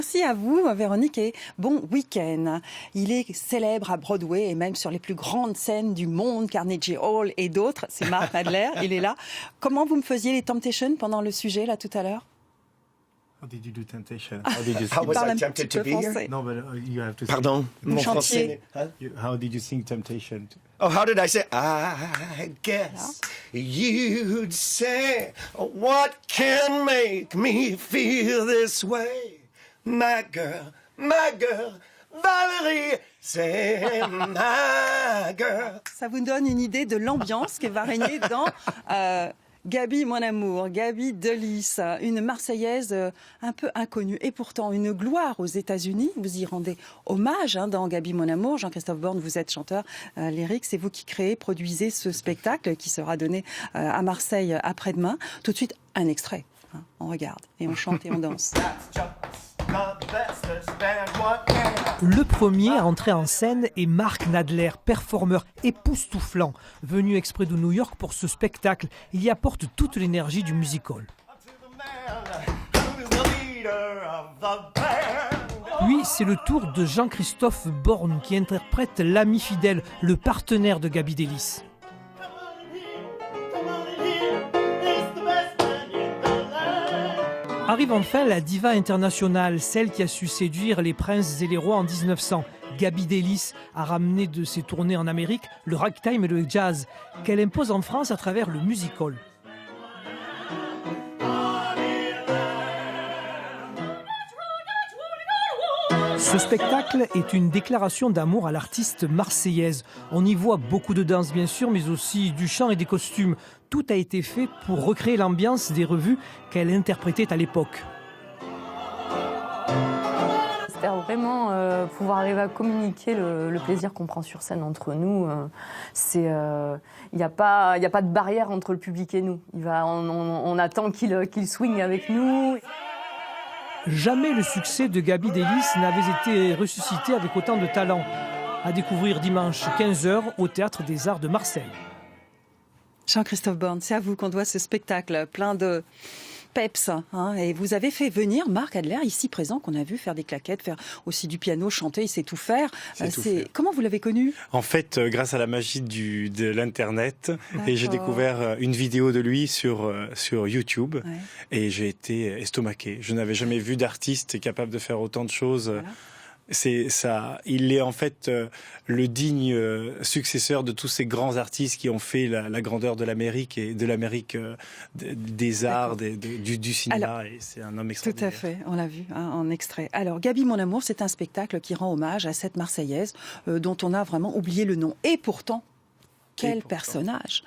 Merci à vous, Véronique, et bon week-end. Il est célèbre à Broadway et même sur les plus grandes scènes du monde, Carnegie Hall et d'autres. C'est Mark Nadler, il est là. Comment vous me faisiez les Temptations pendant le sujet, là, tout à l'heure? How did you do Temptation? How was I tempted to be here? No, but you have to. Pardon, Vous mon chantiez. français. Hein? How did you sing Temptation? Oh, how did I say? I guess you'd say, what can make me feel this way? My girl, Valérie, c'est my girl. Ça vous donne une idée de l'ambiance qui va régner dans Gaby, mon amour, Gaby Delis, une Marseillaise un peu inconnue et pourtant une gloire aux États-Unis. Vous y rendez hommage dans Gaby, mon amour. Jean-Christophe Borne, vous êtes chanteur lyrique. C'est vous qui créez, produisez ce spectacle qui sera donné à Marseille après-demain. Tout de suite, un extrait. On regarde et on chante et on danse. Le premier à entrer en scène est Mark Nadler, performeur époustouflant, venu exprès de New York pour ce spectacle. Il y apporte toute l'énergie du musical. Puis, c'est le tour de Jean-Christophe Borne qui interprète l'ami fidèle, le partenaire de Gaby Delis. Arrive enfin la diva internationale, celle qui a su séduire les princes et les rois en 1900. Gaby Delis a ramené de ses tournées en Amérique le ragtime et le jazz, qu'elle impose en France à travers le musical. Ce spectacle est une déclaration d'amour à l'artiste marseillaise. On y voit beaucoup de danse bien sûr, mais aussi du chant et des costumes. Tout a été fait pour recréer l'ambiance des revues qu'elle interprétait à l'époque. J'espère vraiment pouvoir arriver à communiquer le plaisir qu'on prend sur scène entre nous. Il n'y a pas de barrière entre le public et nous. On attend qu'il swing avec nous. Jamais le succès de Gaby Delis n'avait été ressuscité avec autant de talent. À découvrir dimanche 15h au Théâtre des Arts de Marseille. Jean-Christophe Borne, c'est à vous qu'on doit ce spectacle plein de peps. Et vous avez fait venir Mark Nadler, ici présent, qu'on a vu faire des claquettes, faire aussi du piano, chanter, il sait tout faire. Comment vous l'avez connu? En fait, grâce à la magie de l'Internet, et j'ai découvert une vidéo de lui sur YouTube, et j'ai été estomaqué. Je n'avais jamais vu d'artiste capable de faire autant de choses. Voilà. C'est ça. Il est en fait le digne successeur de tous ces grands artistes qui ont fait la grandeur de l'Amérique et de l'Amérique des arts, du cinéma. Alors, et c'est un homme extraordinaire. Tout à fait, on l'a vu en extrait. Alors, Gaby, mon amour, c'est un spectacle qui rend hommage à cette Marseillaise dont on a vraiment oublié le nom. Et pourtant, quel personnage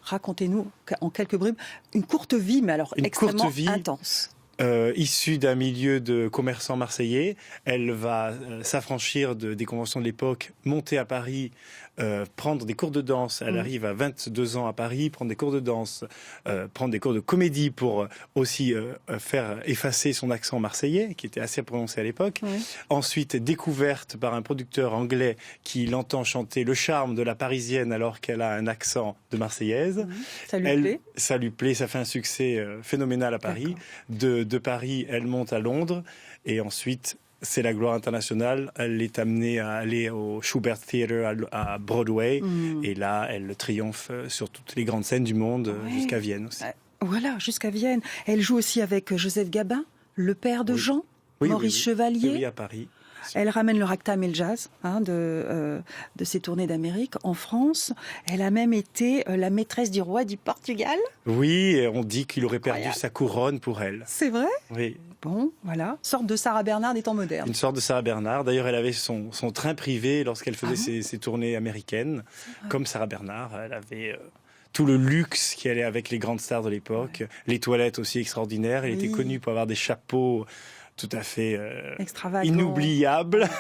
Racontez-nous en quelques bribes une courte vie, mais alors extrêmement intense. Issue d'un milieu de commerçants marseillais, elle va s'affranchir des conventions de l'époque, monter à Paris, prendre des cours de danse. Elle arrive à 22 ans à Paris, prendre des cours de danse, prendre des cours de comédie pour aussi faire effacer son accent marseillais, qui était assez prononcé à l'époque. Ensuite, découverte par un producteur anglais qui l'entend chanter le charme de la parisienne alors qu'elle a un accent de marseillaise. Ça lui plaît. Ça lui plaît, ça fait un succès phénoménal à Paris. De Paris, elle monte à Londres et ensuite, c'est la gloire internationale. Elle est amenée à aller au Schubert Theatre à Broadway et là, elle triomphe sur toutes les grandes scènes du monde jusqu'à Vienne aussi. Voilà, jusqu'à Vienne. Elle joue aussi avec Joseph Gabin, le père de Jean, Maurice Chevalier. Oui, à Paris. Elle ramène le ragtime et le jazz de ses tournées d'Amérique en France. Elle a même été la maîtresse du roi du Portugal. Oui, on dit qu'il aurait perdu sa couronne pour elle. C'est vrai? Oui. Bon, voilà. Sorte de Sarah Bernard des temps modernes. Une sorte de Sarah Bernard. D'ailleurs, elle avait son train privé lorsqu'elle faisait ses tournées américaines. Comme Sarah Bernard, elle avait tout le luxe qui allait avec les grandes stars de l'époque. Les toilettes aussi extraordinaires. Elle était connue pour avoir des chapeaux tout à fait inoubliable.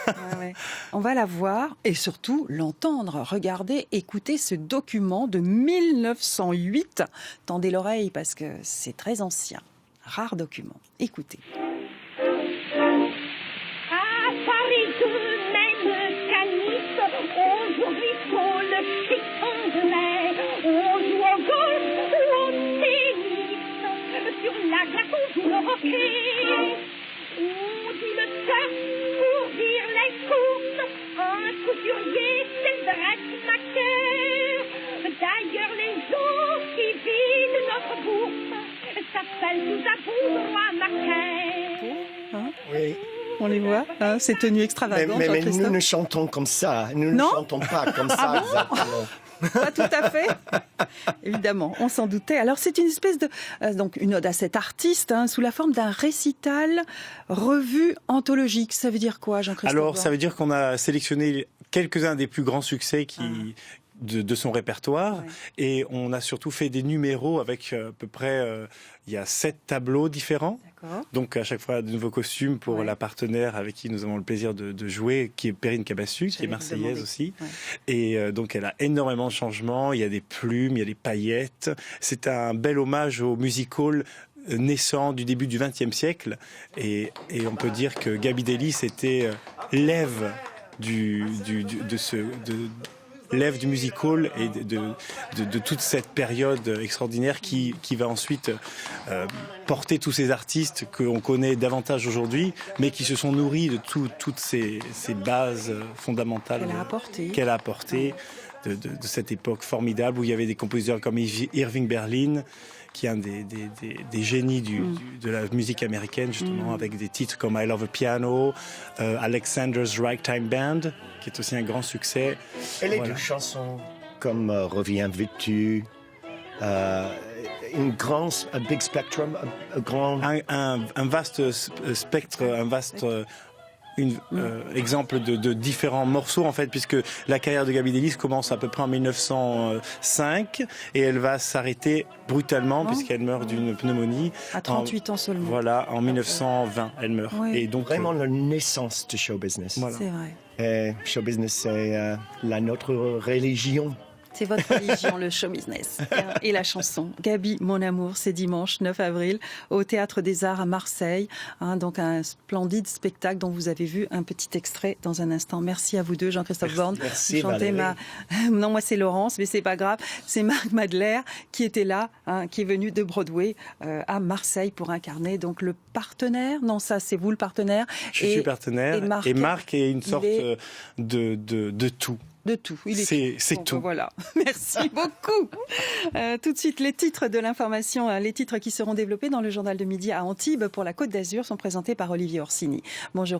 On va la voir et surtout l'entendre, regarder, écouter ce document de 1908. Tendez l'oreille parce que c'est très ancien. Rare document. Écoutez. À Paris tout même caniste, aujourd'hui faut le chiffon de mer. On joue au golf ou au tennis, sur la glace on joue le hockey. On dit le couturier, c'est le dressmaker. D'ailleurs, les eaux qui vident notre bourse s'appellent tout à bout droit macaire. Oui. On les voit, hein, ces tenues extravagantes, Mais nous Jean-Christophe. ne chantons comme ça. Nous Non ne chantons pas comme ça, exactement. Pas tout à fait. Évidemment, on s'en doutait. Alors, c'est une espèce de... donc, une ode à cet artiste, hein, sous la forme d'un récital revue anthologique. Ça veut dire quoi, Jean-Christophe? Alors, ça veut dire qu'on a sélectionné quelques-uns des plus grands succès de son répertoire, Ouais. et on a surtout fait des numéros avec à peu près, il y a 7 tableaux différents. D'accord. Donc à chaque fois de nouveaux costumes pour Ouais. la partenaire avec qui nous avons le plaisir de jouer, qui est Perrine Cabassu, qui J'allais est vous marseillaise demander. aussi. Ouais. Et donc elle a énormément de changements, il y a des plumes, il y a des paillettes. C'est un bel hommage au music-hall naissant du début du XXe siècle. Et on peut dire que Gaby Delis était l'ève l'ève du music-hall et de toute cette période extraordinaire qui va ensuite porter tous ces artistes qu'on connaît davantage aujourd'hui, mais qui se sont nourris de toutes ces bases fondamentales Qu'elle a apporté. de cette époque formidable où il y avait des compositeurs comme Irving Berlin, qui est un des génies de la musique américaine, justement, avec des titres comme I Love a Piano, Alexander's Ragtime Band, qui est aussi un grand succès. Et les Voilà. deux chansons comme Reviens vêtu, un big spectrum, un grand... Un vaste spectre, un vaste exemple de différents morceaux, en fait, puisque la carrière de Gaby Delis commence à peu près en 1905 et elle va s'arrêter brutalement puisqu'elle meurt d'une pneumonie. À 38 ans seulement. Voilà, en 1920, elle meurt. Oui. Et donc, Vraiment la naissance du show business. Voilà. C'est vrai. Et show business, c'est notre religion. C'est votre religion, le show business. Et la chanson. Gaby, mon amour, c'est dimanche 9 avril au Théâtre des Arts à Marseille. Hein, donc un splendide spectacle dont vous avez vu un petit extrait dans un instant. Merci à vous deux, Jean-Christophe Borne. Merci, Vous chantez Valérie. Non, moi c'est Laurence, mais c'est pas grave. C'est Marc Madler qui était là, hein, qui est venu de Broadway à Marseille pour incarner donc le partenaire. Non, ça c'est vous le partenaire. je suis partenaire et Marc est une il sorte est- de tout. De tout. Il est C'est Bon, tout. Voilà. Merci beaucoup. Tout de suite, les titres de l'information, les titres qui seront développés dans le journal de midi à Antibes pour la Côte d'Azur sont présentés par Olivier Orsini. Bonjour.